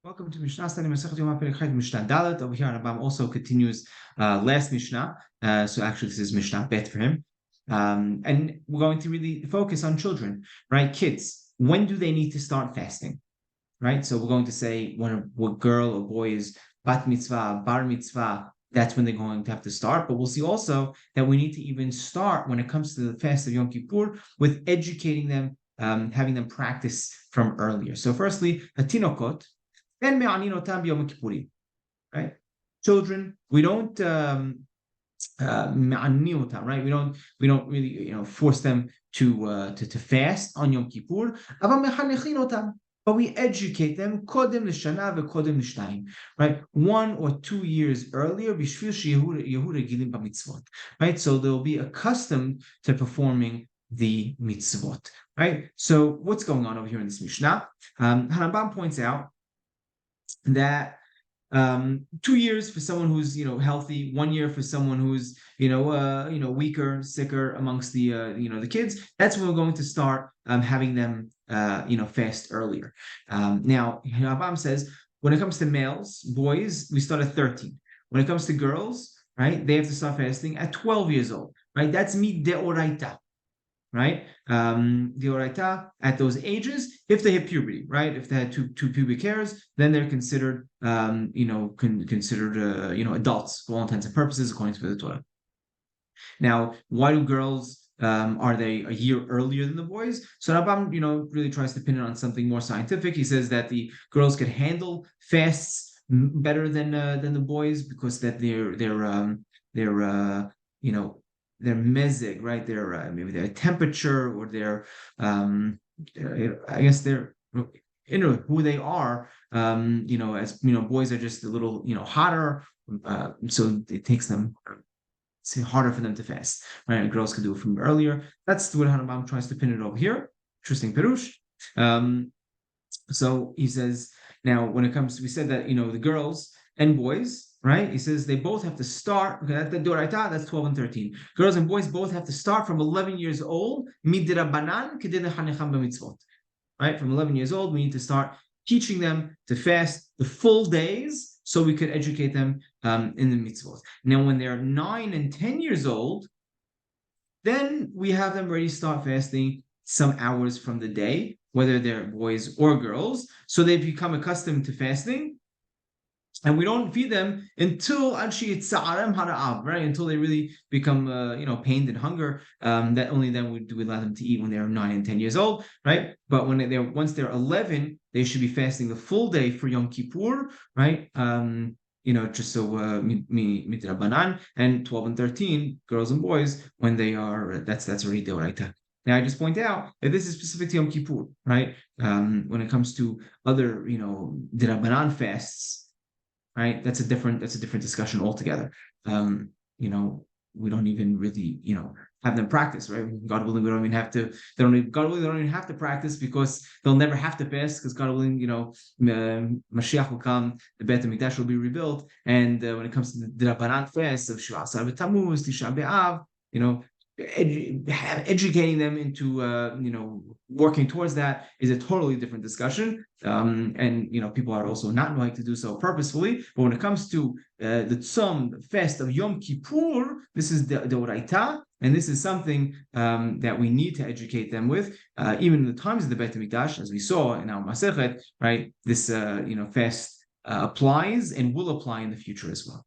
Welcome to Mishna study Masechet Yoma Perek Chai Mishnah Dalet. Over here, Rambam also continues last Mishnah. So actually, this is Mishnah Bet for him, and we're going to really focus on children, right? Kids. When do they need to start fasting, right? So we're going to say when a girl or boy is bat mitzvah, bar mitzvah. That's when they're going to have to start. But we'll see also that we need to even start when it comes to the fast of Yom Kippur with educating them, having them practice from earlier. So firstly, hatinokot. And right? Children, we don't right? We don't really force them to fast on Yom Kippur. But we educate them right? 1 or 2 years earlier, right? So they'll be accustomed to performing the mitzvot, right? So what's going on over here in this Mishnah? Harambam points out that 2 years for someone who's healthy, 1 year for someone who's weaker, sicker amongst the the kids. That's when we're going to start having them fast earlier. Now Rabam says when it comes to males, boys, we start at 13. When it comes to girls, right, they have to start fasting at 12 years old, right? That's mi deoraita, right? The oraita at those ages, if they hit puberty, right? If they had two pubic hairs, then they're considered, adults for all intents and purposes, according to the Torah. Now, why do girls? Are they a year earlier than the boys? So Rambam, really tries to pin it on something more scientific. He says that the girls could handle fasts better than the boys because that their mezig, right? Their maybe their temperature or their I guess their who they are. As boys are just a little hotter, so it takes them. It's harder for them to fast, right? And girls can do it from earlier. That's what Hanabam tries to pin it over here. Interesting perush. So he says now when it comes to, we said that the girls and boys, right? He says they both have to start. Okay, that's 12 and 13. Girls and boys both have to start from 11 years old. Right? From 11 years old, we need to start teaching them to fast the full days so we could educate them in the mitzvot. Now, when they're 9 and 10 years old, then we have them ready to start fasting some hours from the day, whether they're boys or girls. So they become accustomed to fasting. And we don't feed them until right? Until they really become pained and hunger. That only then we allow them to eat when they're 9 and 10 years old, right? But when once they're 11, they should be fasting the full day for Yom Kippur, right? Just so mitrabanan, and 12 and 13, girls and boys, when they are that's already deoraita. Now I just point out that this is specific to Yom Kippur, right? When it comes to other dirabanan fasts. Right, that's a different discussion altogether. We don't even really have them practice, right? God willing, we don't even have to. God willing, they don't even have to practice because they'll never have to fast because God willing, Mashiach will come, the Beit HaMikdash will be rebuilt, and when it comes to the Rabbanan fast of Shivah Asar B'Tammuz, Tisha B'Av, educating them into working towards that is a totally different discussion, and people are also not going to do so purposefully. But when it comes to the tzom, the fast of Yom Kippur, this is the oraita, and this is something that we need to educate them with, even in the times of the Beit HaMikdash, as we saw in our Masechet, right? This fast applies and will apply in the future as well.